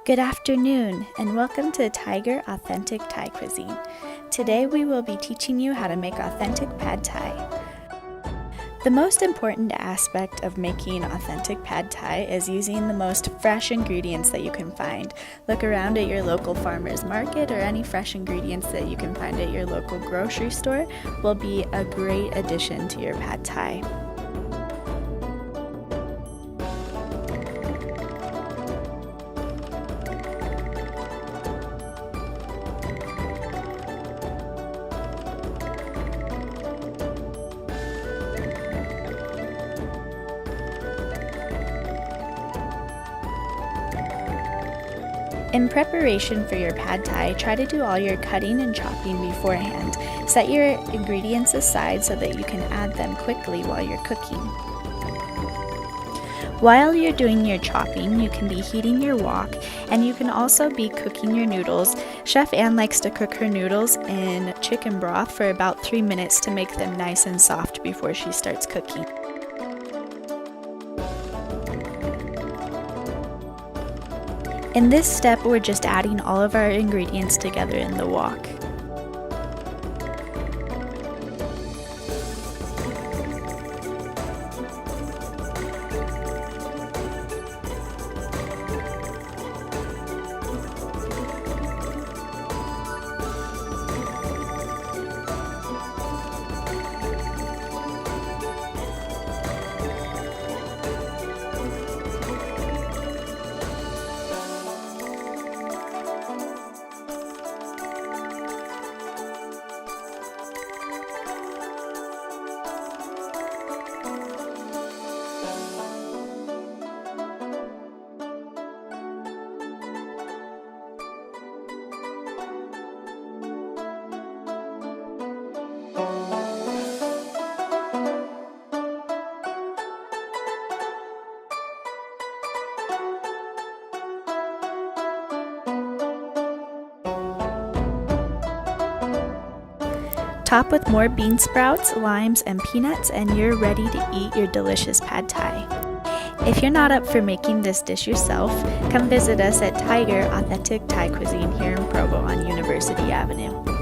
Good afternoon, and welcome to Tiger Authentic Thai Cuisine. Today we will be teaching you how to make authentic pad thai. The most important aspect of making authentic pad thai is using the most fresh ingredients that you can find. Look around at your local farmer's market, or any fresh ingredients that you can find at your local grocery store will be a great addition to your pad thai. In preparation for your pad thai, try to do all your cutting and chopping beforehand. Set your ingredients aside so that you can add them quickly while you're cooking. While you're doing your chopping, you can be heating your wok, and you can also be cooking your noodles. Chef Ann likes to cook her noodles in chicken broth for about 3 minutes to make them nice and soft before she starts cooking. In this step, we're just adding all of our ingredients together in the wok. Top with more bean sprouts, limes, and peanuts, and you're ready to eat your delicious pad thai. If you're not up for making this dish yourself, come visit us at Tiger Authentic Thai Cuisine here in Provo on University Avenue.